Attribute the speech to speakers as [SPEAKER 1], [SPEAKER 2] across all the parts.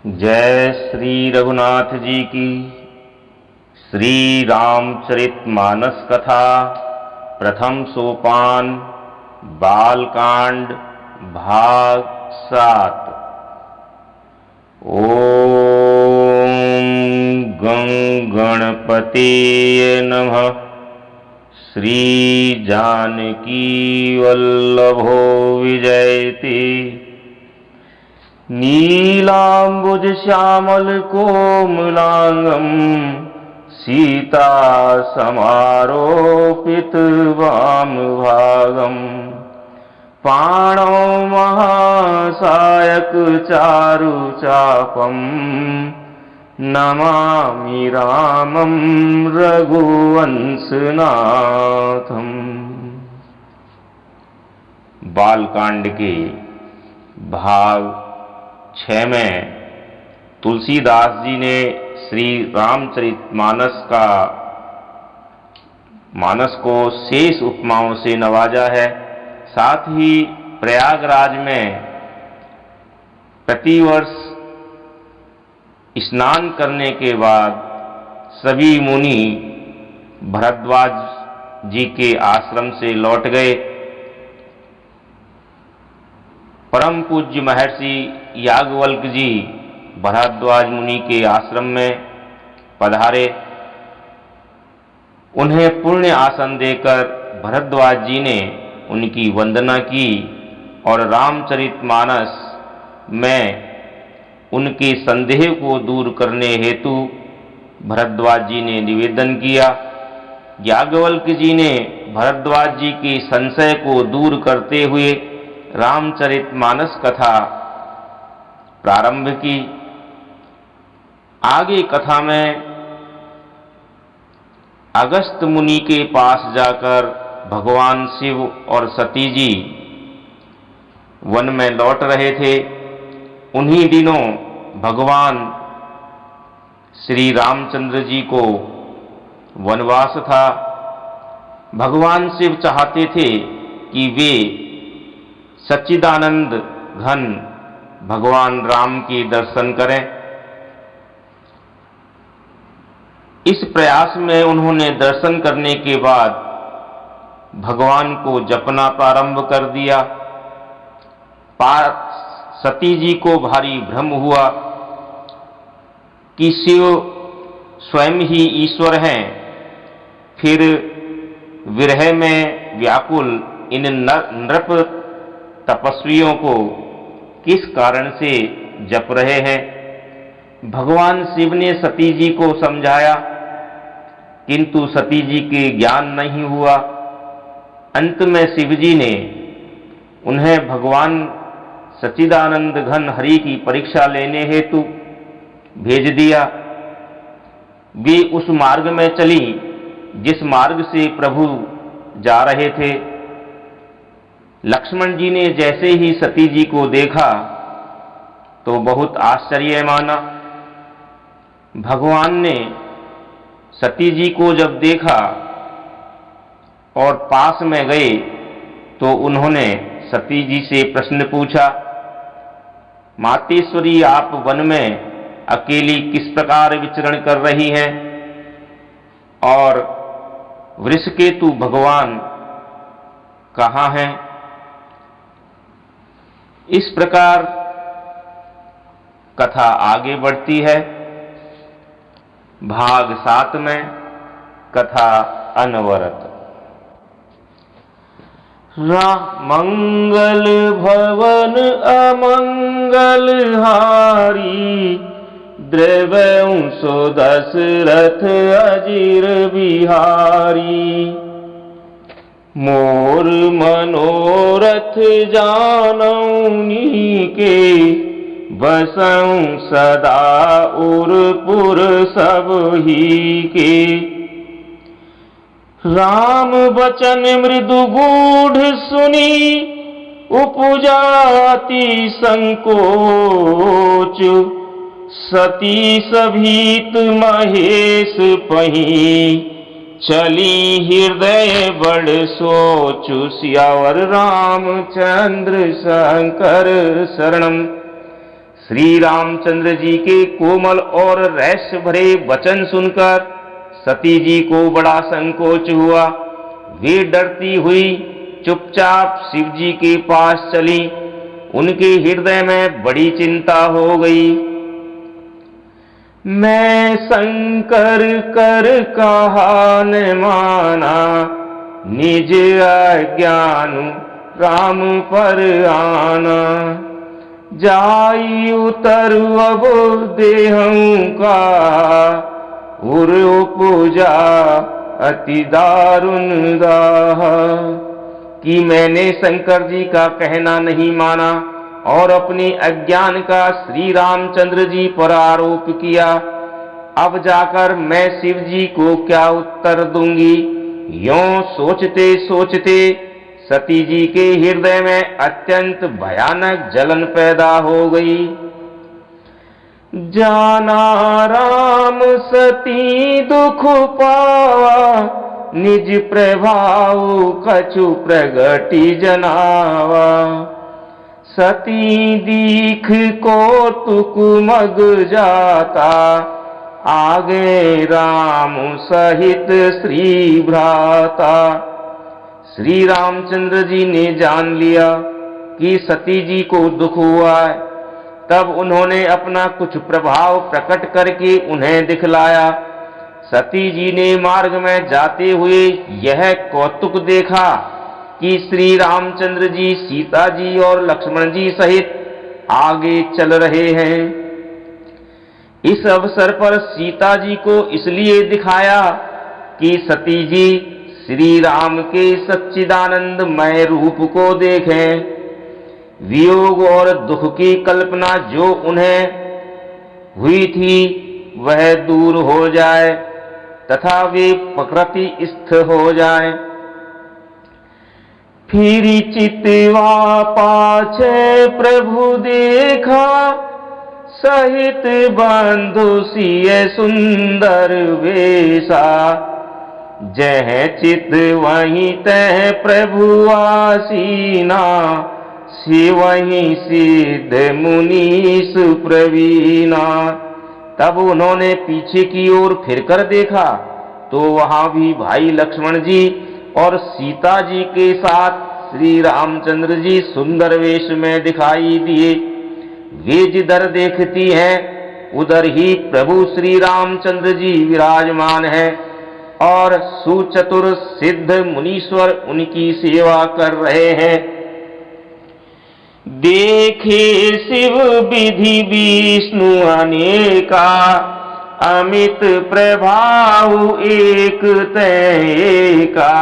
[SPEAKER 1] जय श्री रघुनाथ जी की। श्री रामचरितमानस कथा प्रथम सोपान बालकांड भाग 7। ओम गं गणपतये नमः। श्री जानकी वल्लभो विजयति। नीलांबुज श्यामल कोमलांगम सीता समारोपित वाम भागम। पाणौ महासायक चारु चापम नमामि रामं रघुवंशनाथम। बालकांड के भाग 6 में तुलसीदास जी ने श्री रामचरितमानस को शेष उपमाओं से नवाजा है। साथ ही प्रयागराज में प्रतिवर्ष स्नान करने के बाद सभी मुनि भरद्वाज जी के आश्रम से लौट गए। परम पूज्य महर्षि याज्ञवल्क्य जी भरद्वाज मुनि के आश्रम में पधारे। उन्हें पुण्य आसन देकर भरद्वाज जी ने उनकी वंदना की और रामचरितमानस में उनके संदेह को दूर करने हेतु भरद्वाज जी ने निवेदन किया। याज्ञवल्क्य जी ने भरद्वाज जी के संशय को दूर करते हुए रामचरितमानस कथा प्रारंभ की। आगे कथा में अगस्त्य मुनि के पास जाकर भगवान शिव और सती जी वन में लौट रहे थे। उन्हीं दिनों भगवान श्री रामचंद्र जी को वनवास था। भगवान शिव चाहते थे कि वे सच्चिदानंद घन भगवान राम के दर्शन करें। इस प्रयास में उन्होंने दर्शन करने के बाद भगवान को जपना प्रारंभ कर दिया। सती जी को भारी भ्रम हुआ कि शिव स्वयं ही ईश्वर हैं। फिर विरह में व्याकुल इन नृप तपस्वियों को किस कारण से जप रहे हैं। भगवान शिव ने सती जी को समझाया, किंतु सती जी के ज्ञान नहीं हुआ। अंत में शिव जी ने उन्हें भगवान सच्चिदानंद घन हरि की परीक्षा लेने हेतु भेज दिया। वे उस मार्ग में चली जिस मार्ग से प्रभु जा रहे थे। लक्ष्मण जी ने जैसे ही सती जी को देखा तो बहुत आश्चर्य माना। भगवान ने सती जी को जब देखा और पास में गए तो उन्होंने सती जी से प्रश्न पूछा, मातेश्वरी आप वन में अकेली किस प्रकार विचरण कर रही हैं और वृषकेतु भगवान कहाँ हैं। इस प्रकार कथा आगे बढ़ती है। भाग 7 में कथा अनवरत। मंगल भवन अमंगल हारी द्रव्यं सो दशरथ अजीर बिहारी। मोर मनोरथ जानौनी के बसऊं सदा उरपुर सब ही के। राम बचन मृदु गूढ़ सुनी उपजाति संकोच। सती सभीत महेश पही चली हृदय बड़ सोचु। सियावर रामचंद्र शंकर शरणम श्री रामचंद्र जी के कोमल और रहस्य भरे वचन सुनकर सती जी को बड़ा संकोच हुआ। वे डरती हुई चुपचाप शिव जी के पास चली। उनके हृदय में बड़ी चिंता हो गई। मैं शंकर कर कहा न माना, निज अज्ञान राम पर आना। जाई उतर अब देहूं का, उर उपजा अति दारुण दाह। कि मैंने शंकर जी का कहना नहीं माना और अपने अज्ञान का श्री रामचंद्र जी पर आरोप किया। अब जाकर मैं शिव जी को क्या उत्तर दूंगी। यों सोचते सोचते सती जी के हृदय में अत्यंत भयानक जलन पैदा हो गई। जाना राम सती दुख पावा, निज प्रभाव कछु प्रगति जनावा। सती दीख कौतुक मग जाता, आगे राम सहित श्री भ्राता। श्री रामचंद्र जी ने जान लिया कि सती जी को दुख हुआ है। तब उन्होंने अपना कुछ प्रभाव प्रकट करके उन्हें दिखलाया। सती जी ने मार्ग में जाते हुए यह कौतुक देखा कि श्री रामचंद्र जी सीता जी और लक्ष्मण जी सहित आगे चल रहे हैं। इस अवसर पर सीता जी को इसलिए दिखाया कि सती जी श्री राम के सच्चिदानंदमय रूप को देखें। वियोग और दुख की कल्पना जो उन्हें हुई थी वह दूर हो जाए तथा वे प्रकृति स्थ हो जाए। फिर चितवा पाछे प्रभु देखा, सहित बंधु सिय सुंदर वेशा। जह चित वहीं तह प्रभु आसीना, वहीं सिद्ध मुनीस प्रवीणा। तब उन्होंने पीछे की ओर फिरकर देखा तो वहां भी भाई लक्ष्मण जी और सीता जी के साथ श्री रामचंद्र जी सुंदर वेश में दिखाई दिए। वे जिधर देखती हैं उधर ही प्रभु श्री रामचंद्र जी विराजमान है और सुचतुर सिद्ध मुनीश्वर उनकी सेवा कर रहे हैं। देखे शिव विधि विष्णु अनेका, अमित प्रभाव एक तैका।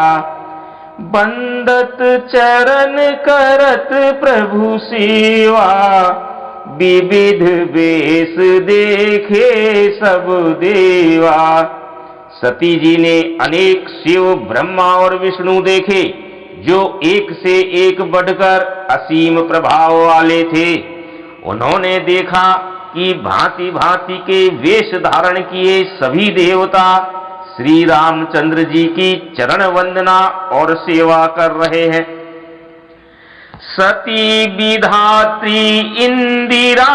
[SPEAKER 1] बंदत चरण करत प्रभु सेवा, विविध वेश देखे सब देवा। सती जी ने अनेक शिव ब्रह्मा और विष्णु देखे जो एक से एक बढ़कर असीम प्रभाव वाले थे। उन्होंने देखा कि भांति भांति के वेश धारण किए सभी देवता श्री रामचंद्र जी की चरण वंदना और सेवा कर रहे हैं। सती विधात्री इंदिरा,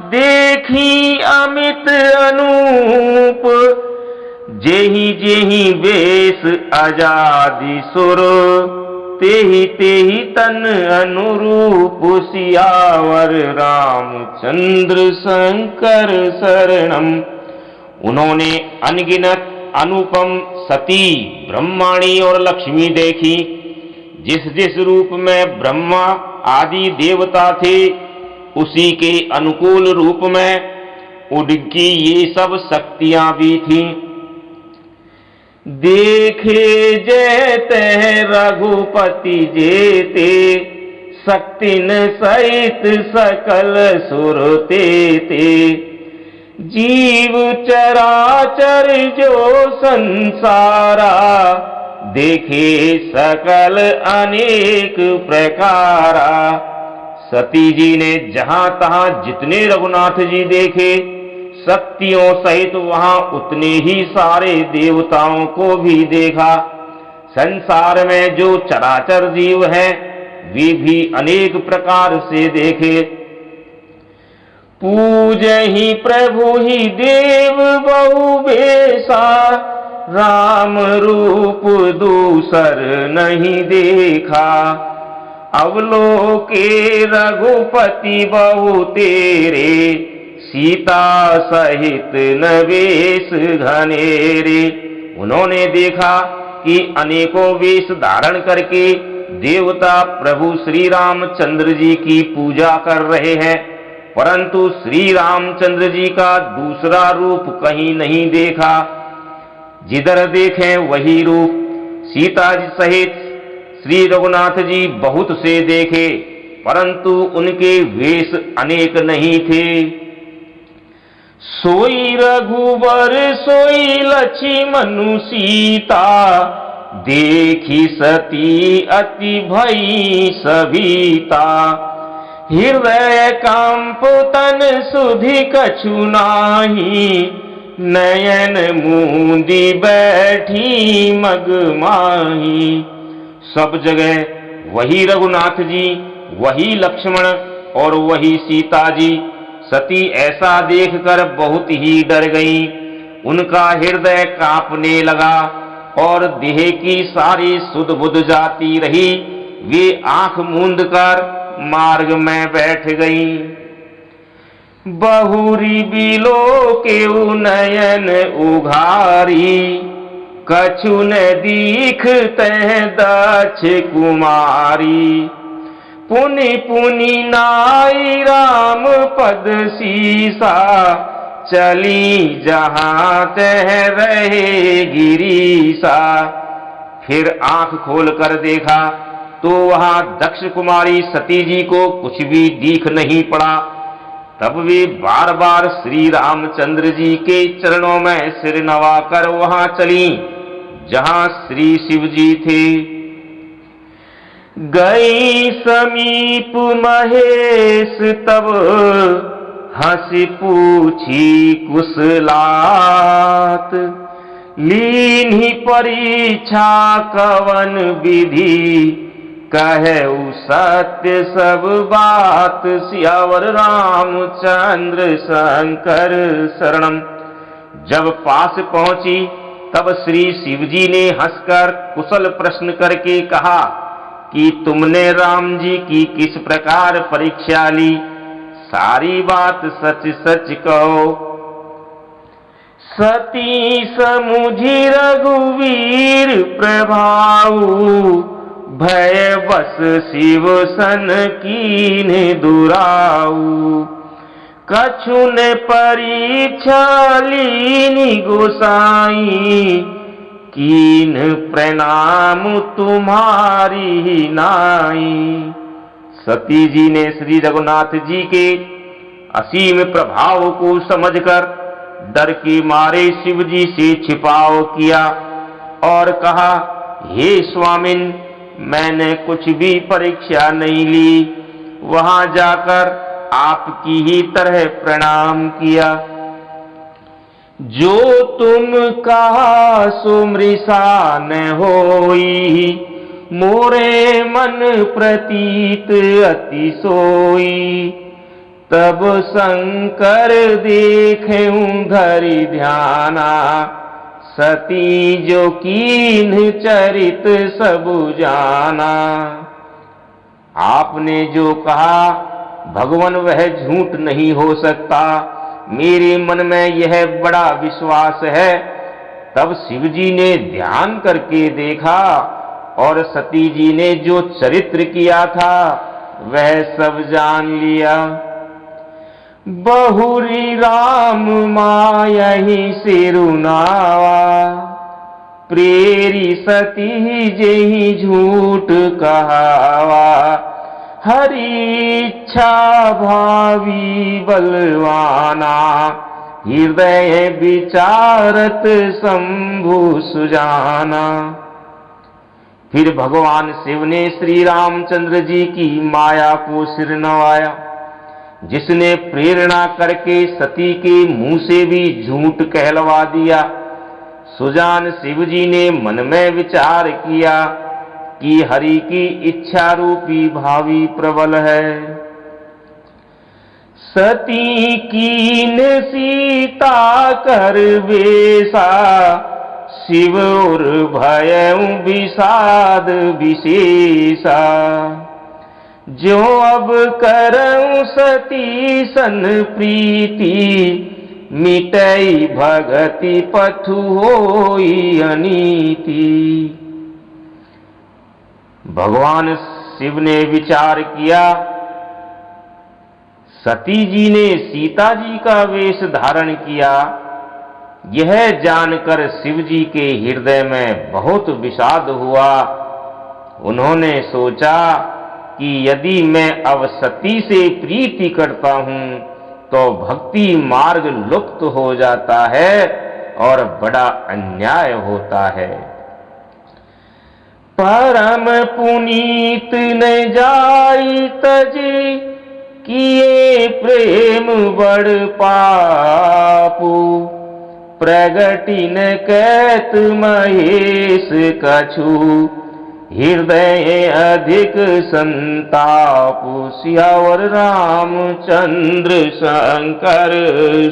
[SPEAKER 1] देखी अमित अनूप। जेहि जेहि वेश अजादि सुर, तेहि तेहि तन अनुरूप। सियावर रामचंद्र शंकर शरणम। उन्होंने अनगिनत अनुपम सती, ब्रह्माणी और लक्ष्मी देखी। जिस जिस रूप में ब्रह्मा आदि देवता थे उसी के अनुकूल रूप में उनकी ये सब शक्तियां भी थीं। देखे जेते रघुपति जेते, शक्तिन सहित सकल सुर तेते। जीव चराचर जो संसारा, देखे सकल अनेक प्रकारा। सती जी ने जहां तहां जितने रघुनाथ जी देखे, शक्तियों सहित वहां उतने ही सारे देवताओं को भी देखा। संसार में जो चराचर जीव हैं वे भी अनेक प्रकार से देखे। पूजहि प्रभु ही देव बहु बेसा, राम रूप दूसर नहीं देखा। अवलोके रघुपति बहु तेरे, सीता सहित नवेश घनेरे। उन्होंने देखा कि अनेकों वेश धारण करके देवता प्रभु श्री रामचंद्र जी की पूजा कर रहे हैं, परंतु श्री रामचंद्र जी का दूसरा रूप कहीं नहीं देखा। जिधर देखें वही रूप। सीता जी सहित श्री रघुनाथ जी बहुत से देखे, परंतु उनके वेश अनेक नहीं थे। सोई रघुवर सोई लक्ष्मण सीता, देखी सती अति भई सभीता। हृदय कंप तन सुधि कछु नाही, नयन मूंदी बैठी मगमाही। सब जगह वही रघुनाथ जी, वही लक्ष्मण और वही सीता जी। सती ऐसा देखकर बहुत ही डर गई। उनका हृदय कांपने लगा और देह की सारी सुध बुध जाती रही। वे आंख मूंद कर मार्ग में बैठ गई। बहुरी बिलो के नयन उघारी, कछु न दीखते दक्ष कुमारी। पुनि पुनि नाई राम पद सीसा, चली जहां तह रहे गिरीसा। फिर आंख खोल कर देखा तो वहां दक्ष कुमारी सती जी को कुछ भी दिख नहीं पड़ा। तब वे बार बार श्री रामचंद्र जी के चरणों में सिर नवाकर वहां चली जहां श्री शिव जी थे। गई समीप महेश तब, हंसी पूछी कुशलात। लीन्ही परीक्षा कवन विधि, कहु सत्य सब बात। सियावर रामचंद्र शंकर शरणम। जब पास पहुंची तब श्री शिवजी ने हंसकर कुशल प्रश्न करके कहा कि तुमने राम जी की किस प्रकार परीक्षा ली, सारी बात सच सच कहो। सती समुझी रघुवीर प्रभाऊ, भय बस शिव सन कीन दुराऊ। कछु ने परीक्षा लीनी गोसाई, कीन प्रणाम तुम्हारी नाई। सती जी ने श्री रघुनाथ जी के असीम प्रभाव को समझकर डर के मारे शिव जी से छिपाव किया और कहा, हे स्वामिन, मैंने कुछ भी परीक्षा नहीं ली। वहां जाकर आपकी ही तरह प्रणाम किया। जो तुम कहा सो मृषा न होई, मोरे मन प्रतीत अति सोई। तब शंकर देखें धरि ध्याना, सती जो कीन चरित सब जाना। आपने जो कहा भगवान वह झूठ नहीं हो सकता, मेरे मन में यह बड़ा विश्वास है। तब शिव जी ने ध्यान करके देखा और सती जी ने जो चरित्र किया था वह सब जान लिया। बहुरी राम मायहि सिरुनावा, प्रेरी सती जेहि झूठ कहावा। हरि इच्छा भावी बलवाना, हृदय विचारत शंभु सुजाना। फिर भगवान शिव ने श्री रामचंद्र जी की माया को सिर नवाया, जिसने प्रेरणा करके सती के मुंह से भी झूठ कहलवा दिया। सुजान शिव जी ने मन में विचार किया कि हरि की इच्छा रूपी भावी प्रबल है। सती कीन सीता कर बेसा, शिव उर भयउ विषाद विशेषा। जो अब करऊं सती सन प्रीति, मिटई भगति पथु होई अनीति। भगवान शिव ने विचार किया, सती जी ने सीता जी का वेश धारण किया। यह जानकर शिव जी के हृदय में बहुत विषाद हुआ। उन्होंने सोचा कि यदि मैं अब सती से प्रीति करता हूं तो भक्ति मार्ग लुप्त हो जाता है और बड़ा अन्याय होता है। परम पुनीत न जाई तजी, किए प्रेम बड़ पापू। प्रगटिन कैत महेश कछु, हृदय अधिक संतापु। सियावर रामचंद्र शंकर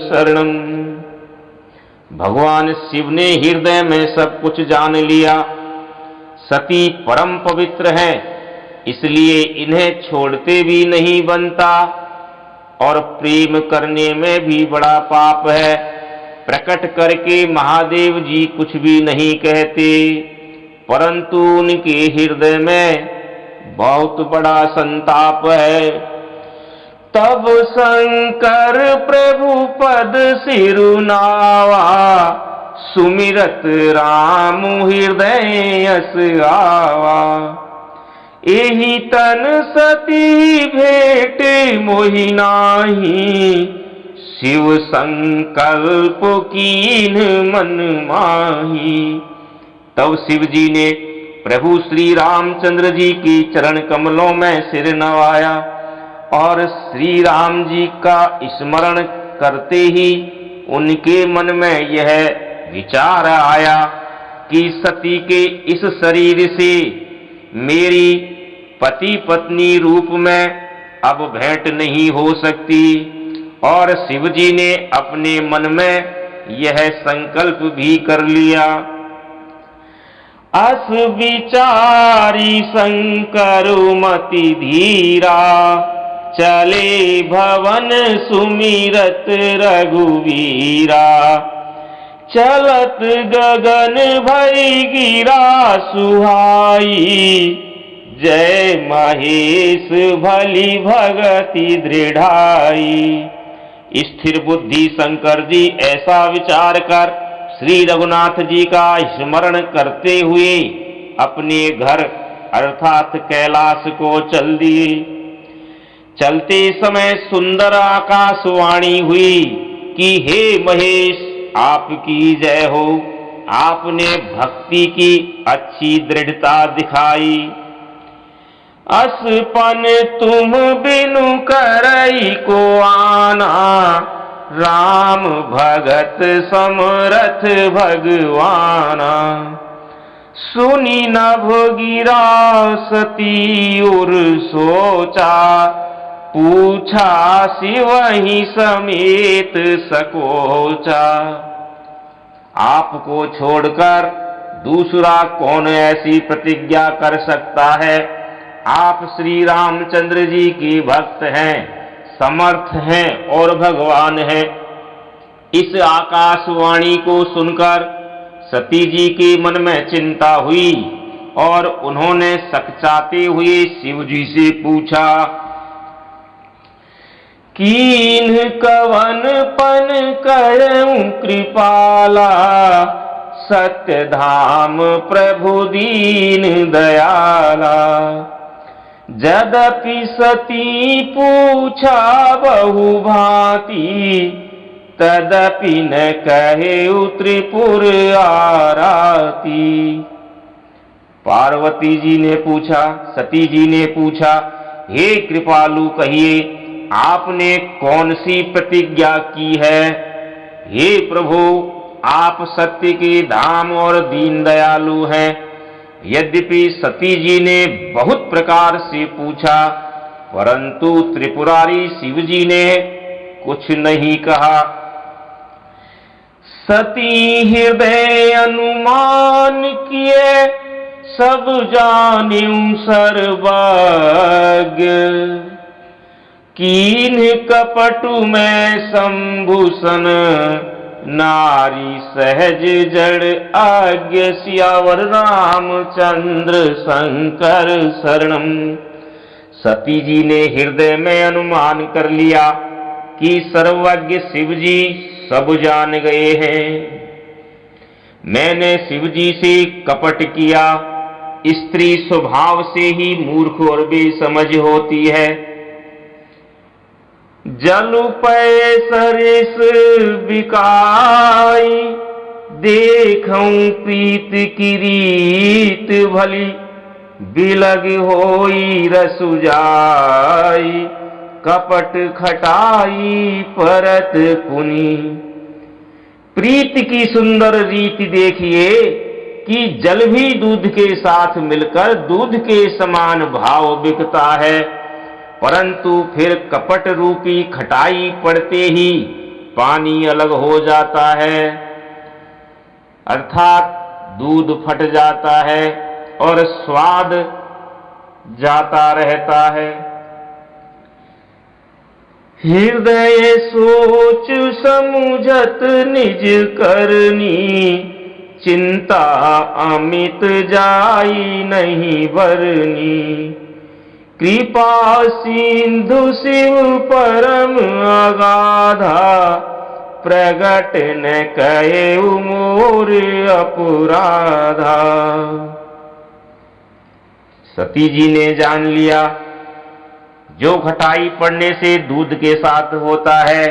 [SPEAKER 1] शरणम। भगवान शिव ने हृदय में सब कुछ जान लिया। सती परम पवित्र है, इसलिए इन्हें छोड़ते भी नहीं बनता, और प्रेम करने में भी बड़ा पाप है। प्रकट करके महादेव जी कुछ भी नहीं कहते, परंतु उनके हृदय में बहुत बड़ा संताप है। तब शंकर प्रभु पद सिरुनावा, सुमिरत राम हृदय यस आवा। एहि तन सती भेट मोहि नाहि, शिव संकल्प कीन मन माही। तब शिव जी ने प्रभु श्री रामचंद्र जी की चरण कमलों में सिर नवाया, और श्री राम जी का स्मरण करते ही उनके मन में यह विचार आया कि सती के इस शरीर से मेरी पति पत्नी रूप में अब भेंट नहीं हो सकती। और शिव जी ने अपने मन में यह संकल्प भी कर लिया। अस विचारी शंकर मति धीरा, चले भवन सुमिरत रघुवीरा। चलत गगन भई गिरा सुहाई, जय महेश भली भगति दृढ़ाई। स्थिर बुद्धि शंकर जी ऐसा विचार कर श्री रघुनाथ जी का स्मरण करते हुए अपने घर अर्थात कैलाश को चल दिए। चलते समय सुंदर आकाशवाणी हुई कि हे महेश, आपकी जय हो। आपने भक्ति की अच्छी दृढ़ता दिखाई। असपन तुम बिनु करई को आना, राम भगत समरथ भगवाना। सुनी नभ गिरा सती उर सोचा, पूछा शिवहि समेत सकोचा। आपको छोड़कर दूसरा कौन ऐसी प्रतिज्ञा कर सकता है? आप श्री रामचंद्र जी के भक्त हैं, समर्थ हैं और भगवान हैं। इस आकाशवाणी को सुनकर सती जी के मन में चिंता हुई और उन्होंने सकचाते हुए शिव जी से पूछा, कीन कवन पन करऊं कृपाला, सत्य धाम प्रभु दीन दयाला। जदपि सती पूछा बहु भांति, तदपि न कहे त्रिपुर आराती। पार्वती जी ने पूछा, सती जी ने पूछा, हे कृपालु कहिए, आपने कौन सी प्रतिज्ञा की है? हे प्रभु, आप सत्य के धाम और दीन दयालु हैं। यद्यपि सती जी ने बहुत प्रकार से पूछा, परंतु त्रिपुरारी शिव जी ने कुछ नहीं कहा। सती हृदय अनुमान किए, सब जान्यू सर्वज्ञ। कीन कपटु में शंभूषण, नारी सहज जड़ आज्ञ। सियावर रामचंद्र शंकर शरणम। सती जी ने हृदय में अनुमान कर लिया कि सर्वज्ञ शिव जी सब जान गए हैं। मैंने शिव जी से कपट किया। स्त्री स्वभाव से ही मूर्ख और बेसमझ होती है। जलु पै सरिस बिकाई, देखऊं प्रीत की रीत भली। बिलग होई रसु जाई, कपट खटाई परत पुनि। प्रीत की सुंदर रीति देखिए कि जल भी दूध के साथ मिलकर दूध के समान भाव बिकता है, परंतु फिर कपट रूपी खटाई पड़ते ही पानी अलग हो जाता है, अर्थात दूध फट जाता है और स्वाद जाता रहता है। हृदय सोच समुझत निज करनी, चिंता अमित जाई नहीं बरनी। कृपा सिंधु शिव परम अगाधा, प्रगट न कये मोर अपराधा। सती जी ने जान लिया जो खटाई पड़ने से दूध के साथ होता है,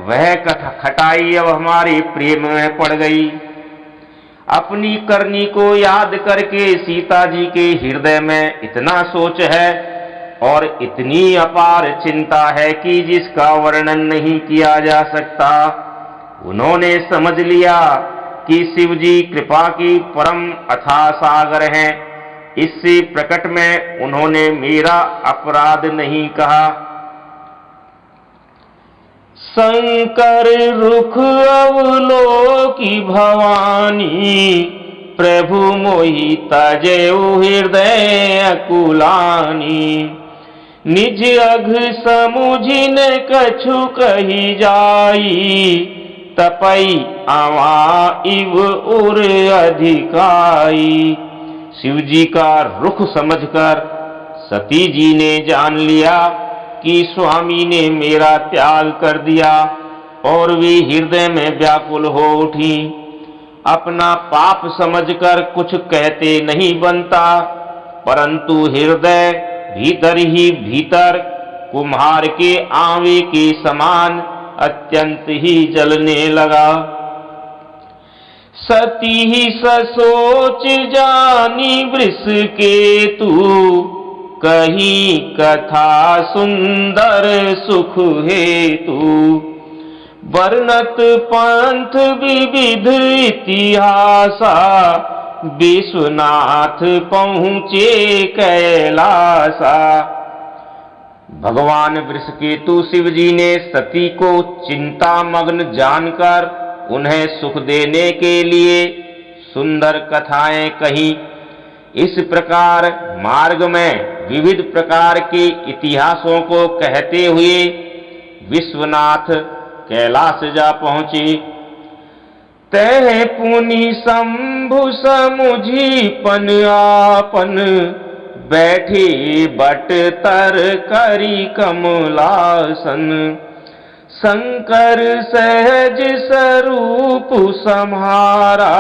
[SPEAKER 1] वह खटाई अब हमारे प्रेम में पड़ गई। अपनी करनी को याद करके सीता जी के हृदय में इतना सोच है और इतनी अपार चिंता है कि जिसका वर्णन नहीं किया जा सकता। उन्होंने समझ लिया कि शिव जी कृपा की परम अथाह सागर हैं। इससे प्रकट में उन्होंने मेरा अपराध नहीं कहा। शंकर रुख अवलोकी भवानी, प्रभु मोहि तजेउ हृदय अकुलानी। निज अघ समुझि न कछु कही जाई, तपई आवा इव उर अधिकाई। शिव जी का रुख समझकर सती जी ने जान लिया कि स्वामी ने मेरा त्याग कर दिया और वे हृदय में व्याकुल हो उठी। अपना पाप समझकर कुछ कहते नहीं बनता, परंतु हृदय भीतर ही भीतर कुम्हार के आंवे के समान अत्यंत ही जलने लगा। सती ही ससोच जानी वृष के तू, कही कथा सुंदर सुख हेतु। वर्णत पंथ विविध इतिहासा, विश्वनाथ पहुँचे कैलासा। भगवान वृषकेतु शिव जी ने सती को चिंता मग्न जानकर उन्हें सुख देने के लिए सुंदर कथाएं कही। इस प्रकार मार्ग में विविध प्रकार के इतिहासों को कहते हुए विश्वनाथ कैलाश जा पहुंचे। तह पुनि शंभु समुझी पन आपन, बैठे बट तर करी कमलासन। शंकर सहज स्वरूप सम्हारा,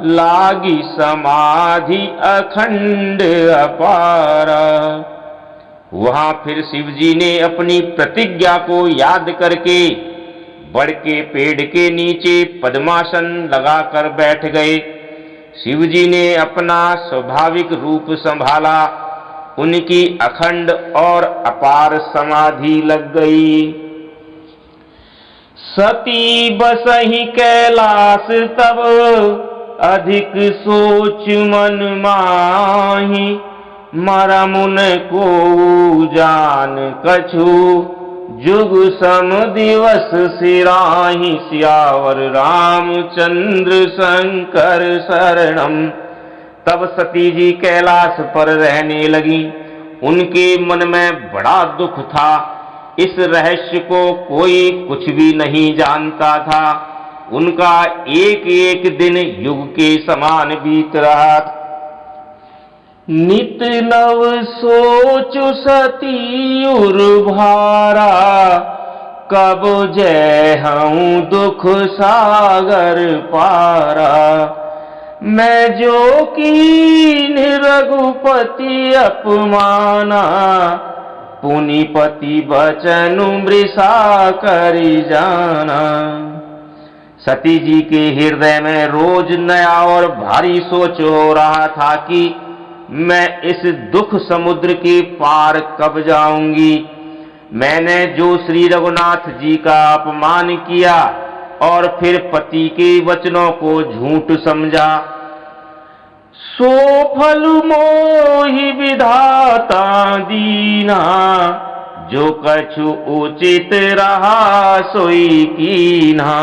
[SPEAKER 1] लागी समाधि अखंड अपारा। वहां फिर शिव जी ने अपनी प्रतिज्ञा को याद करके बड़ के पेड़ के नीचे पद्मासन लगाकर बैठ गए। शिव जी ने अपना स्वाभाविक रूप संभाला, उनकी अखंड और अपार समाधि लग गई। सती बसहि कैलाश तब, अधिक सोच मन माही। मरमुन को जान कछु, जुग सम दिवस सिराहि सियावर रामचंद्र शंकर शरणम। तब सती जी कैलाश पर रहने लगी। उनके मन में बड़ा दुख था। इस रहस्य को कोई कुछ भी नहीं जानता था। उनका एक एक दिन युग के समान बीत रहा। नित नव सोचु सती उर भारा, कब जय हूँ दुख सागर पारा। मैं जो कीन रघुपति अपमाना, पुनिपति बचनु मृषा करि जाना। सती जी के हृदय में रोज नया और भारी सोच हो रहा था कि मैं इस दुख समुद्र के पार कब जाऊंगी। मैंने जो श्री रघुनाथ जी का अपमान किया और फिर पति के वचनों को झूठ समझा, सो फल मोहि विधाता दीना। जो कछु उचित रहा सोई कीना।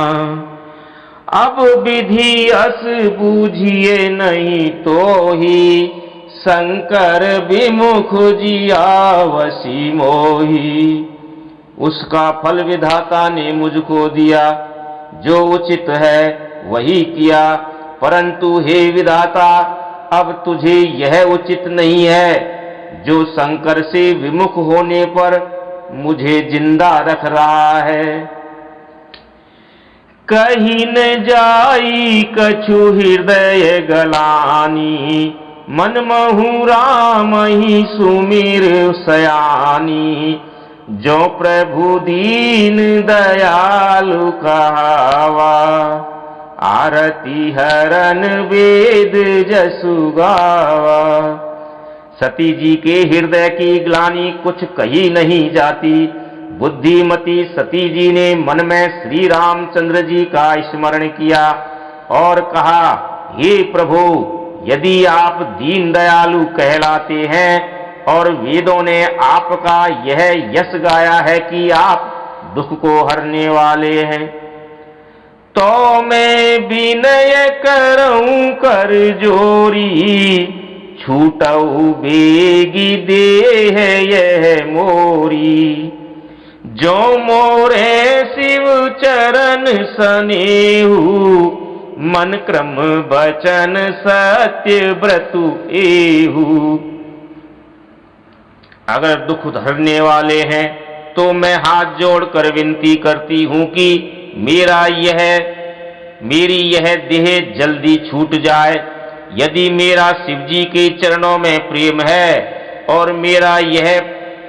[SPEAKER 1] अब विधि अस बूझिए नहीं तो ही, शंकर विमुख जियावसी मोही। उसका फल विधाता ने मुझको दिया, जो उचित है वही किया। परंतु हे विधाता, अब तुझे यह उचित नहीं है जो शंकर से विमुख होने पर मुझे जिंदा रख रहा है। कहीं न जाई कछु हृदय गलानी, मन महु राम ही सुमिर सयानी। जो प्रभु दीन दयालु कहावा, आरती हरन वेद जसु गावा। सती जी के हृदय की ग्लानि कुछ कही नहीं जाती। बुद्धिमती सती जी ने मन में श्री रामचंद्र जी का स्मरण किया और कहा, हे प्रभु, यदि आप दीन दयालु कहलाते हैं और वेदों ने आपका यह यश गाया है कि आप दुख को हरने वाले हैं, तो मैं विनय करऊं कर जोरी। छूटऊ बेगी देह यह मोरी। जो मोरे शिव चरण सनेहु, मन क्रम बचन सत्य व्रतु एहु। अगर दुख हरने वाले हैं तो मैं हाथ जोड़कर विनती करती हूं कि मेरी यह देह जल्दी छूट जाए। यदि मेरा शिव जी के चरणों में प्रेम है और मेरा यह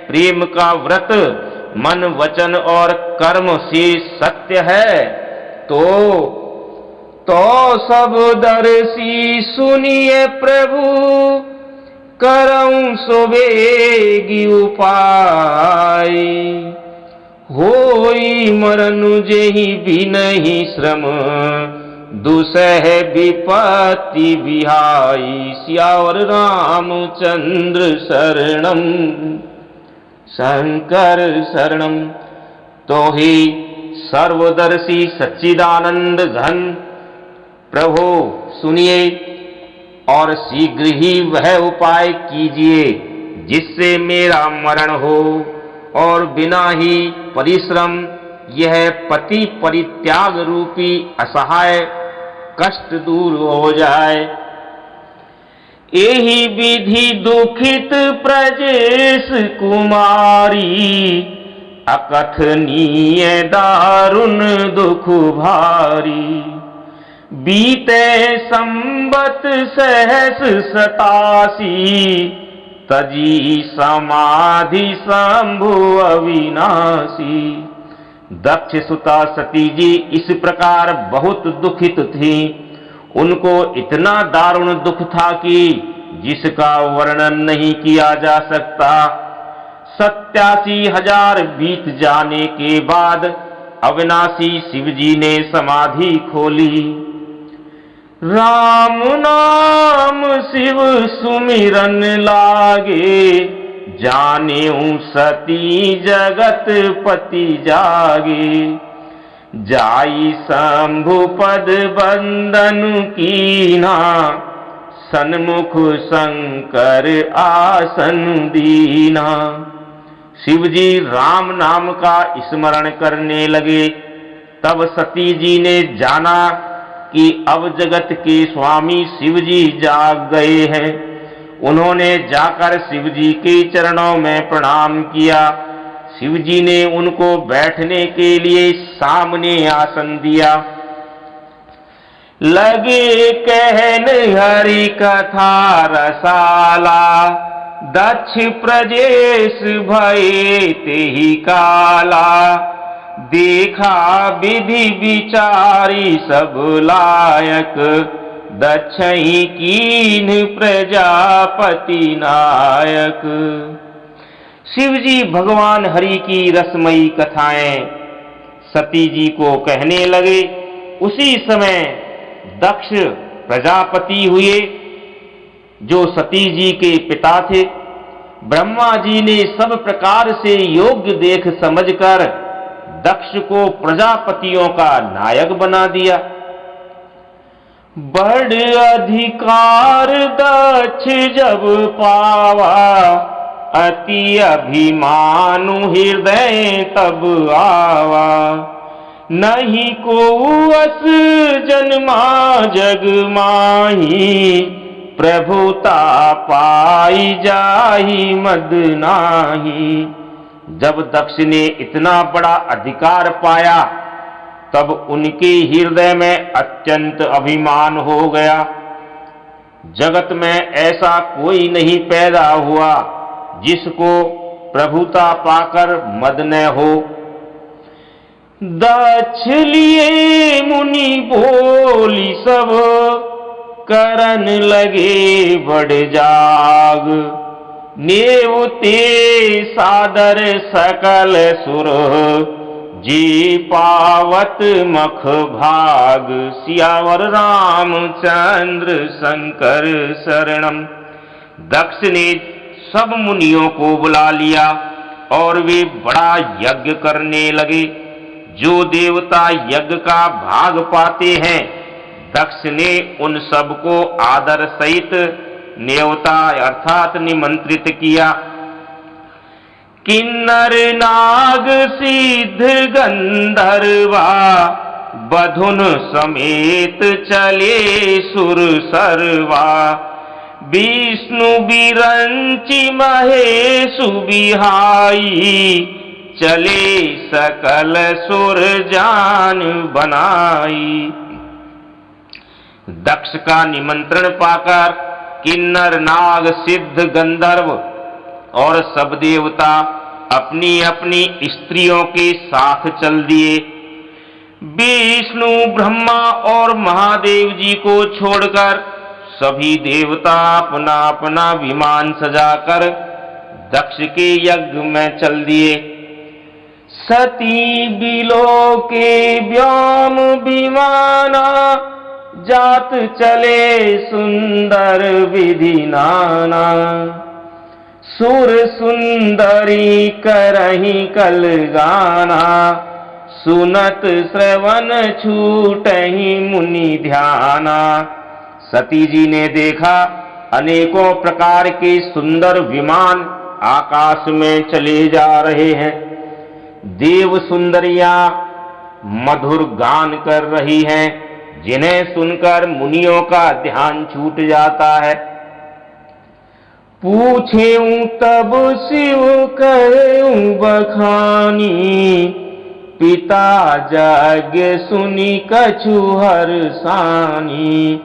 [SPEAKER 1] प्रेम का व्रत मन वचन और कर्म से सत्य है, तो सब दर्शी सुनिए प्रभु, करऊं सुबेगी उपाय। होई मरनु जेहि बिनहि श्रम, दुसह विपत्ति बिहाई। सियावर रामचंद्र शरणम शंकर शरणम। तो ही सर्वदर्शी सच्चिदानंद घन प्रभु सुनिए और शीघ्र ही वह उपाय कीजिए जिससे मेरा मरण हो और बिना ही परिश्रम यह पति परित्याग रूपी असहाय कष्ट दूर हो जाए। एहि विधि दुखित प्रजेश कुमारी, अकथनीय दारुण दुख भारी। बीते संबत सहस 87, तजी समाधि शंभु अविनाशी। दक्ष सुता सती जी इस प्रकार बहुत दुखित थी। उनको इतना दारुण दुख था कि जिसका वर्णन नहीं किया जा सकता। 87,000 बीत जाने के बाद अविनाशी शिव जी ने समाधि खोली। राम नाम शिव सुमिरन लागे, जानेऊ सती जगत पति जागे। जाई शंभु पद बंदन कीना, सन्मुख शंकर आसन दीना। शिव जी राम नाम का स्मरण करने लगे। तब सती जी ने जाना कि अब जगत के स्वामी शिव जी जाग गए हैं। उन्होंने जाकर शिव जी के चरणों में प्रणाम किया। शिव जी ने उनको बैठने के लिए सामने आसन दिया। लगे कहन हरि कथा रसाला, दक्ष प्रजेश भये तेहि काला। देखा विधि विचारी सब लायक, दक्षई कीन प्रजापति नायक। शिव जी भगवान हरि की रसमयी कथाएं सती जी को कहने लगे। उसी समय दक्ष प्रजापति हुए, जो सती जी के पिता थे। ब्रह्मा जी ने सब प्रकार से योग्य देख समझकर दक्ष को प्रजापतियों का नायक बना दिया। बड़ अधिकार दक्ष जब पावा, अति अभिमानु हृदय तब आवा। नहीं को अस जन्मा जग माही, प्रभुता पाई जाही मद नाही। जब दक्ष ने इतना बड़ा अधिकार पाया, तब उनके हृदय में अत्यंत अभिमान हो गया। जगत में ऐसा कोई नहीं पैदा हुआ जिसको प्रभुता पाकर मद न हो। दक्ष लिए मुनि बोली सब, करन लगे बड़ जाग। नेवते सादर सकल सुर, जी पावत मख भाग। सियावर रामचंद्र शंकर शरणम। दक्ष ने सब मुनियों को बुला लिया और वे बड़ा यज्ञ करने लगे। जो देवता यज्ञ का भाग पाते हैं, दक्ष ने उन सबको आदर सहित न्योता अर्थात निमंत्रित किया। किन्नर नाग सिद्ध गंधर्वा, बधुन समेत चले सुर सर्वा। विष्णु बिरंचि महेशु बिहाई, चले सकल सुर जान बनाई। दक्ष का निमंत्रण पाकर किन्नर नाग सिद्ध गंधर्व और सब देवता अपनी अपनी स्त्रियों के साथ चल दिए। विष्णु ब्रह्मा और महादेव जी को छोड़कर सभी देवता अपना अपना विमान सजाकर दक्ष के यज्ञ में चल दिए। सती बिलो के व्योम विमाना, जात चले सुंदर विधि नाना। सुर सुंदरी करही कल गाना, सुनत श्रवण छूटहि मुनि ध्याना। सती जी ने देखा अनेकों प्रकार के सुंदर विमान आकाश में चले जा रहे हैं। देव सुंदरियां मधुर गान कर रही हैं, जिन्हें सुनकर मुनियों का ध्यान छूट जाता है। पूछेऊं तब शिव करेऊं बखानी, पिता यज्ञ सुनी कछु हर्षानी।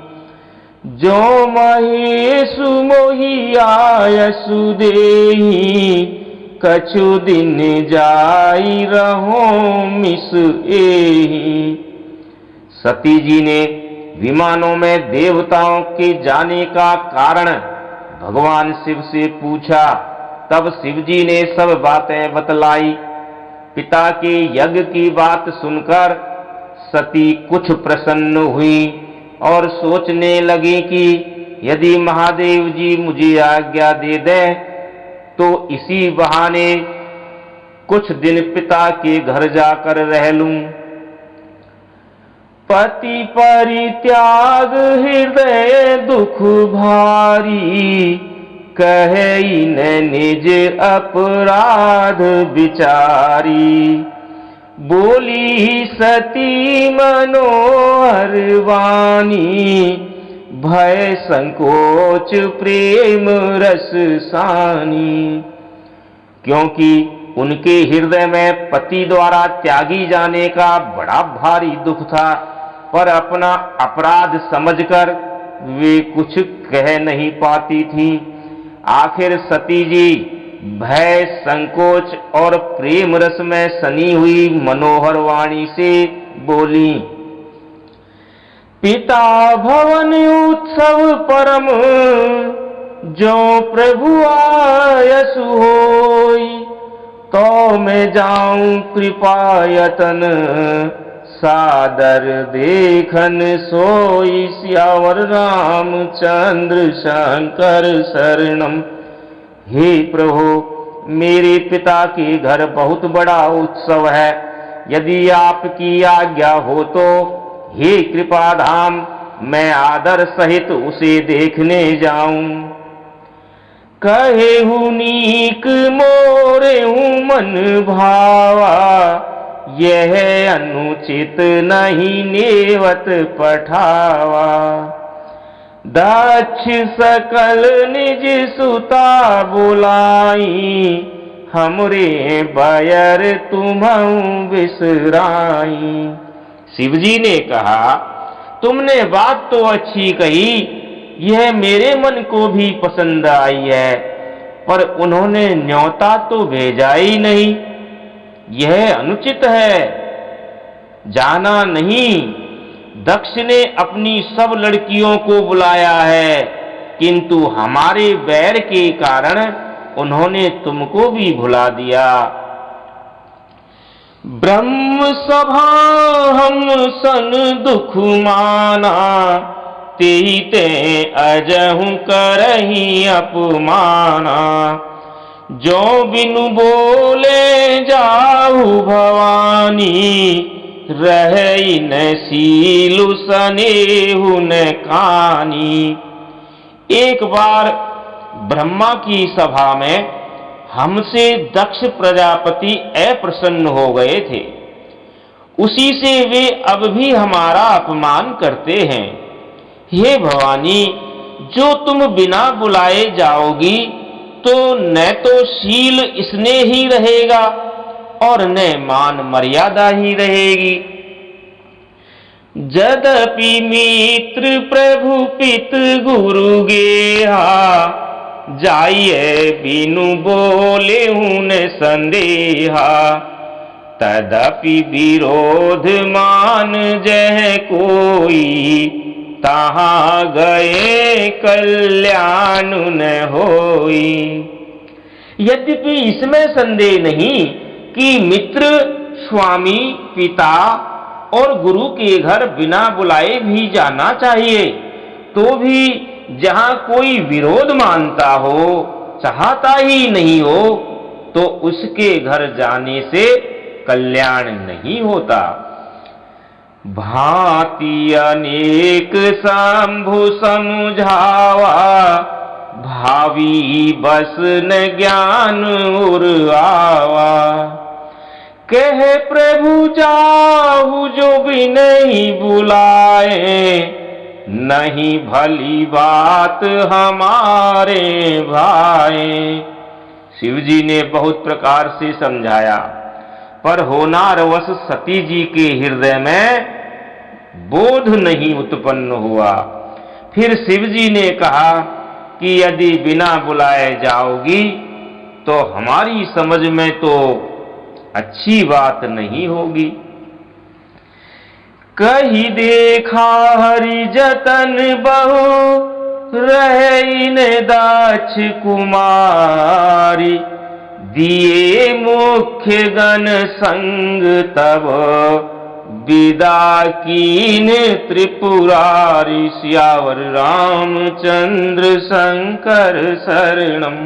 [SPEAKER 1] जो महेशु मोहि आयसु देहि, कछु दिन जाई रहो मिस एहि। सती जी ने विमानों में देवताओं के जाने का कारण भगवान शिव से पूछा। तब शिव जी ने सब बातें बतलाई। पिता के यज्ञ की बात सुनकर सती कुछ प्रसन्न हुई और सोचने लगी कि यदि महादेव जी मुझे आज्ञा दे दें तो इसी बहाने कुछ दिन पिता के घर जाकर रह लूं। पति परित्याग हृदय दुख भारी, कहे न निज अपराध विचारी। बोली सती मनोहर वाणी, भय संकोच प्रेम रस सानी। क्योंकि उनके हृदय में पति द्वारा त्यागी जाने का बड़ा भारी दुख था, पर अपना अपराध समझकर वे कुछ कह नहीं पाती थी। आखिर सती जी भय संकोच और प्रेम रस में सनी हुई मनोहर वाणी से बोली, पिता भवन उत्सव परम, जो प्रभु आयसु होई। तो मैं जाऊं कृपायतन, सादर देखन सोई। सियावर रामचंद्र शंकर शरणम। हे प्रभु, मेरे पिता के घर बहुत बड़ा उत्सव है, यदि आपकी आज्ञा हो तो हे कृपाधाम, मैं आदर सहित उसे देखने जाऊं। कहे हूँ नीक मोरे हूँ मन भावा, यह अनुचित नहीं नेवत पठावा। दक्ष सकल निज सुता बुलाई, हमरे बयर तुम्हं बिसराई। शिवजी ने कहा, तुमने बात तो अच्छी कही, यह मेरे मन को भी पसंद आई है, पर उन्होंने न्योता तो भेजा ही नहीं। यह अनुचित है, जाना नहीं। दक्ष ने अपनी सब लड़कियों को बुलाया है, किंतु हमारे बैर के कारण उन्होंने तुमको भी भुला दिया। ब्रह्म सभा हम सन दुख माना, तेहि ते अजहु करही अपमाना। जो बिनु बोले जाहु भवानी, रहई न सीलु सनेहु न कानी। एक बार ब्रह्मा की सभा में हमसे दक्ष प्रजापति अप्रसन्न हो गए थे, उसी से वे अब भी हमारा अपमान करते हैं। हे भवानी, जो तुम बिना बुलाए जाओगी तो न तो शील स्नेह ही रहेगा और न मान मर्यादा ही रहेगी। यद्यपि मित्र प्रभु पित गुरु गेहा, जाइए बिनु बोले न संदेहा। तदपि विरोध मान जह कोई, तहाँ गए कल्याण न होई। यद्यपि इसमें संदेह नहीं कि मित्र, स्वामी, पिता और गुरु के घर बिना बुलाए भी जाना चाहिए, तो भी जहाँ कोई विरोध मानता हो, चाहता ही नहीं हो, तो उसके घर जाने से कल्याण नहीं होता। भांति अनेक शंभु समझावा, भावी बस न ज्ञान उर आवा। कहे प्रभु जाहु जो भी नहीं बुलाए, नहीं भली बात हमारे भाई। शिवजी ने बहुत प्रकार से समझाया, पर होनारवश सती जी के हृदय में बोध नहीं उत्पन्न हुआ। फिर शिवजी ने कहा कि यदि बिना बुलाए जाओगी तो हमारी समझ में तो अच्छी बात नहीं होगी। कही देखा हरि जतन बहु, रहे न दाक्ष कुमारी। दिए मुख्य गण संग तब, विदा कीन त्रिपुरारी। सियावर रामचंद्र शंकर शरणम।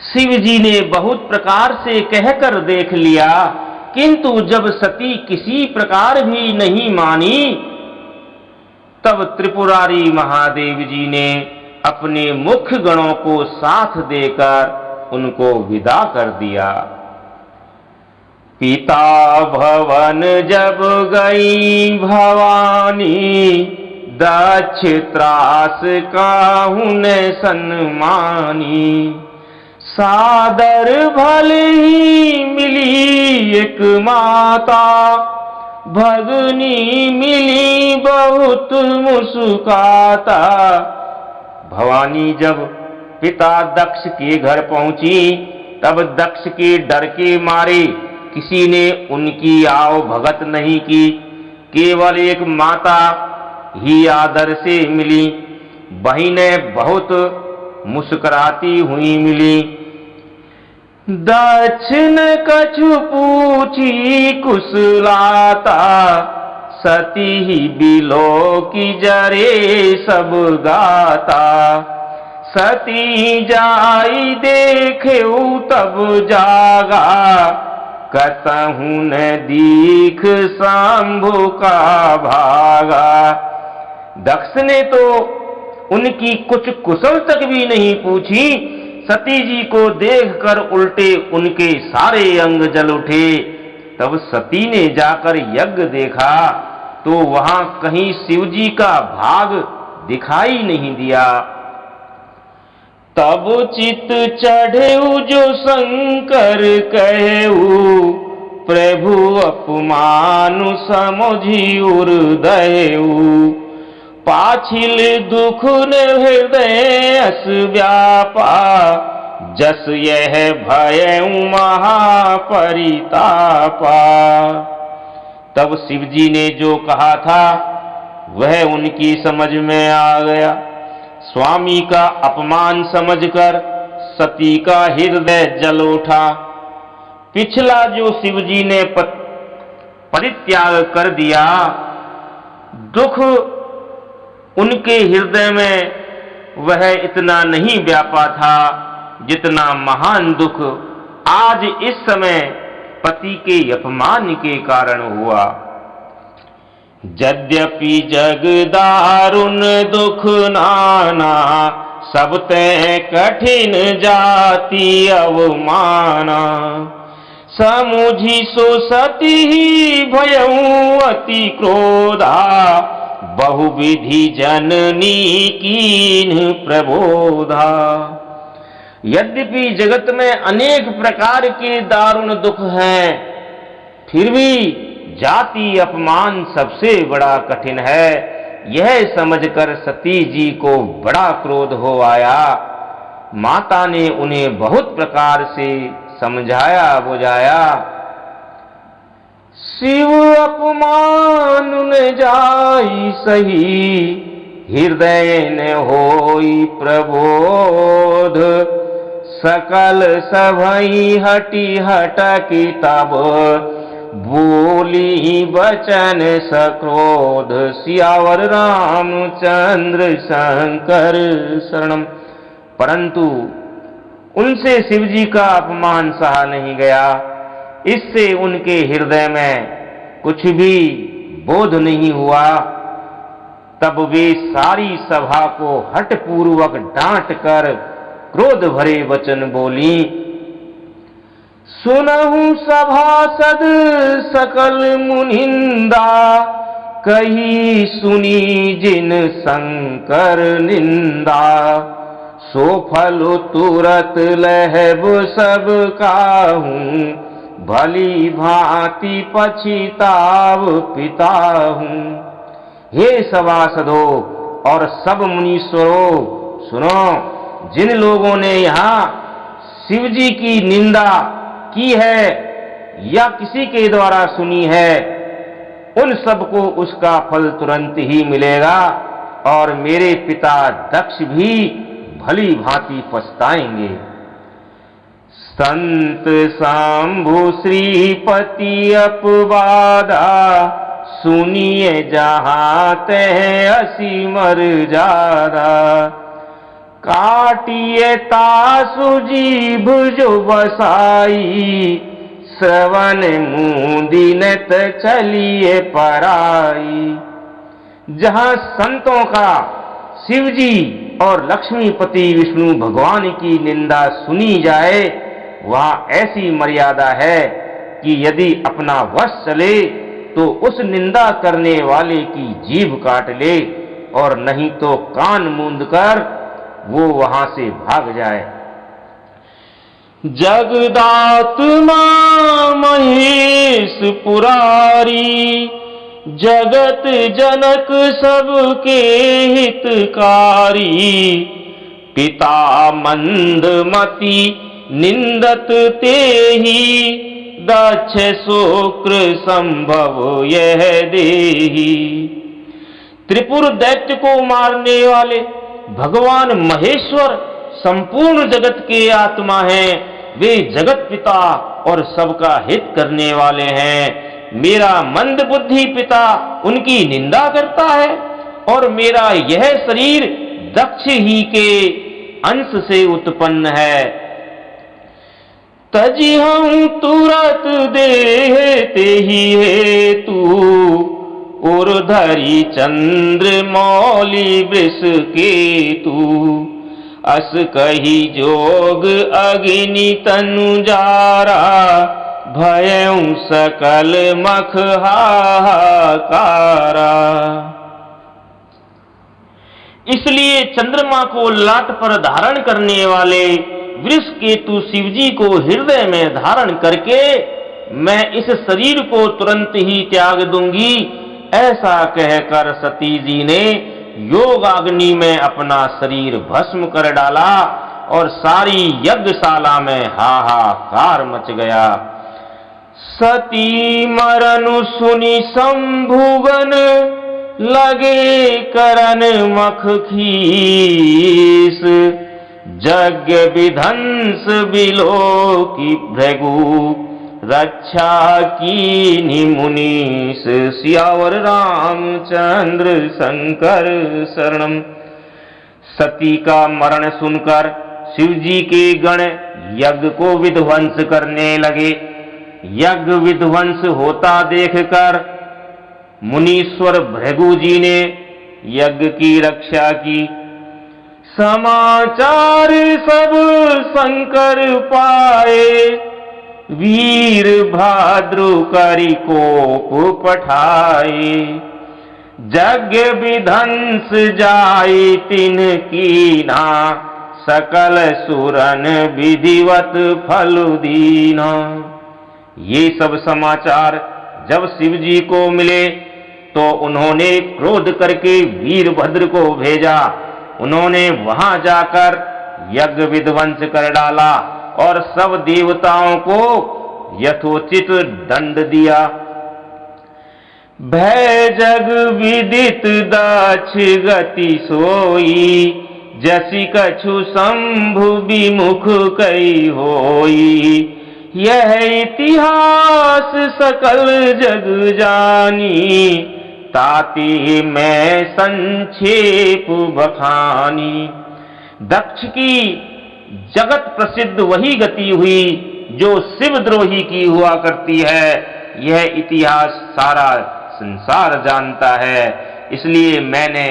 [SPEAKER 1] शिव जी ने बहुत प्रकार से कहकर देख लिया, किंतु जब सती किसी प्रकार भी नहीं मानी, तब त्रिपुरारी महादेव जी ने अपने मुख्य गणों को साथ देकर उनको विदा कर दिया। पिता भवन जब गई भवानी, दक्ष त्रास काहुन सन्मानी। सादर भले ही मिली एक माता, भगनी मिली बहुत मुस्काता। भवानी जब पिता दक्ष के घर पहुंची, तब दक्ष के डर के मारे किसी ने उनकी आओ भगत नहीं की, केवल एक माता ही आदर से मिली। बहिनें बहुत मुस्कुराती हुई मिली। दक्ष ने कछु पूछी कुशलाता, सती ही बिलो की जरे सब गाता। सती जाई देखे तब जागा, कतहु न दीख शंभु का भागा। दक्ष ने तो उनकी कुछ कुशल तक भी नहीं पूछी, सती जी को देखकर उल्टे उनके सारे अंग जल उठे। तब सती ने जाकर यज्ञ देखा तो वहां कहीं शिव जी का भाग दिखाई नहीं दिया। तब चित चढ़ेऊ जो शंकर कहेऊ, प्रभु अपमानु समझी उर्दयऊ। पाछिल दुख ने हृदय अस व्यापा, जस यह भयऊ महापरितापा। तब शिव जी ने जो कहा था वह उनकी समझ में आ गया। स्वामी का अपमान समझकर सती का हृदय जल उठा। पिछला जो शिव जी ने परित्याग कर दिया, दुख उनके हृदय में वह इतना नहीं व्यापा था जितना महान दुख आज इस समय पति के अपमान के कारण हुआ। यद्यपि जग दारुण दुख नाना, सब ते कठिन जाति अवमाना। समुझी सो सती ही भयऊ अति क्रोधा, बहुविधि जननी कीन प्रबोधा। यद्यपि जगत में अनेक प्रकार के दारुण दुख हैं, फिर भी जाति अपमान सबसे बड़ा कठिन है। यह समझकर सती जी को बड़ा क्रोध हो आया। माता ने उन्हें बहुत प्रकार से समझाया बुझाया। शिव अपमान न जाई सही, हृदय न होई प्रबोध। सकल सभई हटी हटकी तब, बोली बचन सक्रोध। सियावर रामचंद्र शंकर शरणम। परंतु उनसे शिव जी का अपमान सहा नहीं गया। इससे उनके हृदय में कुछ भी बोध नहीं हुआ। तब वे सारी सभा को हठपूर्वक डांट कर क्रोध भरे वचन बोली। सुनहु सभासद सकल मुनिंदा, कही सुनी जिन शंकर निंदा। सो फल तुरत लहब सब काहूं, भली भांति पछिताव पिताहूं। हे सभासदों और सब मुनीश्वरों, सुनो, जिन लोगों ने यहाँ शिव जी की निंदा की है या किसी के द्वारा सुनी है, उन सबको उसका फल तुरंत ही मिलेगा और मेरे पिता दक्ष भी भली भांति पछताएंगे। संत शंभु श्रीपति अपवादा, सुनिए जहां ते असी मर्यादा। काटिए तासु जीभ जो बसाई, श्रवण मुदिनत चलिए पराई। जहां संतों का शिव जी और लक्ष्मीपति विष्णु भगवान की निंदा सुनी जाए, वहां ऐसी मर्यादा है कि यदि अपना वश चले तो उस निंदा करने वाले की जीभ काट ले, और नहीं तो कान मूंद कर वो वहां से भाग जाए। जगदात्मा महेश पुरारी, जगत जनक सबके हितकारी। पिता मंदमति निंदत तेहि, दक्ष शुक्र संभव यह देहि। त्रिपुर दैत्य को मारने वाले भगवान महेश्वर संपूर्ण जगत के आत्मा हैं। वे जगत पिता और सबका हित करने वाले हैं। मेरा मंद बुद्धि पिता उनकी निंदा करता है, और मेरा यह शरीर दक्ष ही के अंश से उत्पन्न है। तजी हम तुरत देते ही हेतु, उर्धरी चंद्र मौली वृष केतु। अस कही जोग अग्नि तनु जारा, भयं सकल मख हाहाकारा। इसलिए चंद्रमा को लाट पर धारण करने वाले वृष केतु शिवजी को हृदय में धारण करके मैं इस शरीर को तुरंत ही त्याग दूंगी, ऐसा कहकर सती जी ने योगाग्नि में अपना शरीर भस्म कर डाला, और सारी यज्ञशाला में हाहाकार मच गया। सती मरनु सुनि शंभुगन, लगे करन मख खीस। यज्ञ विध्वंस बिलोकी भृगु, रक्षा कीन्हि मुनीश। सियावर रामचंद्र शंकर शरणम। सती का मरण सुनकर शिवजी के गण यज्ञ को विध्वंस करने लगे। यज्ञ विध्वंस होता देखकर मुनीश्वर भृगु जी ने यज्ञ की रक्षा की। समाचार सब शंकर पाए, वीर भाद्रु करि कोप पठाए। यज्ञ विध्वंस जाय तिन कीना, सकल सुरन विधिवत फल दीना। ये सब समाचार जब शिव जी को मिले तो उन्होंने क्रोध करके वीरभद्र को भेजा। उन्होंने वहां जाकर यज्ञ विध्वंस कर डाला और सब देवताओं को यथोचित दंड दिया। भय जग विदित दक्ष गति सोई, जसि कछु शंभु विमुख कई होई। यह इतिहास सकल जग जानी, ताति मैं संक्षेप बखानी। दक्ष की जगत प्रसिद्ध वही गति हुई जो शिवद्रोही की हुआ करती है। यह इतिहास सारा संसार जानता है, इसलिए मैंने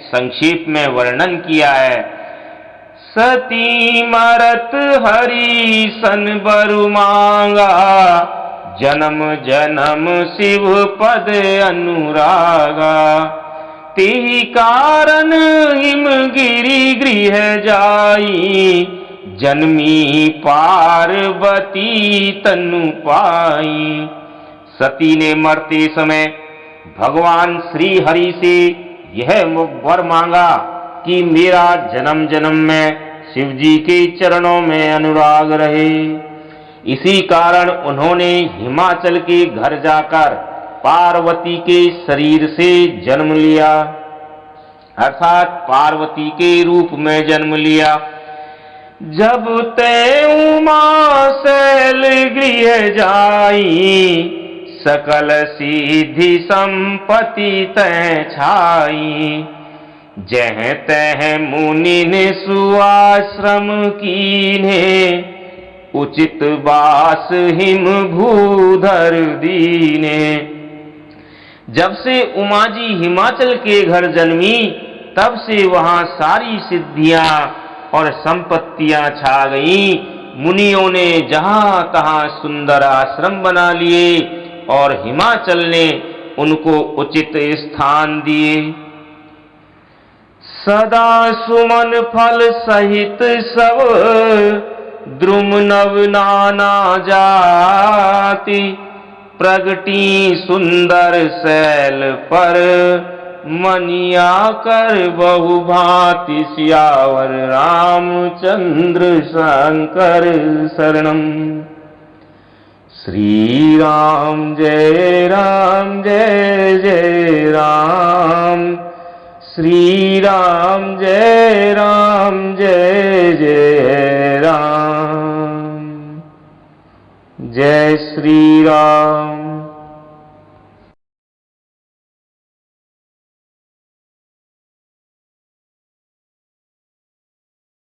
[SPEAKER 1] संक्षेप में वर्णन किया है। सती मरत हरि सन बरु मांगा, जन्म जन्म शिव पद अनुरागा। तिहि कारण हिमगिरि गृह जाई, जन्मी पार्वती तनु पाई। सती ने मरते समय भगवान श्री हरि से यह वर मांगा कि मेरा जन्म जन्म में शिव जी के चरणों में अनुराग रहे। इसी कारण उन्होंने हिमाचल के घर जाकर पार्वती के शरीर से जन्म लिया, अर्थात पार्वती के रूप में जन्म लिया। जब ते उमा शैल गृह जाई, सकल सिद्धि संपत्ति तै छाई। जह तह मुनि ने सुआश्रम कीन्हे, उचित बास हिम भूधर दीने। जब से उमा जी हिमाचल के घर जन्मी, तब से वहां सारी सिद्धियां और संपत्तियां छा गईं। मुनियों ने जहां तहां सुंदर आश्रम बना लिए और हिमाचल ने उनको उचित स्थान दिए। सदा सुमन फल सहित सब, द्रुम नव नाना जाति। प्रगटी सुंदर शैल पर, मनिया कर बहु भांति। सियावर रामचंद्र शंकर शरणम। श्री राम जय जय राम। श्री राम जय जय राम। जय श्री राम।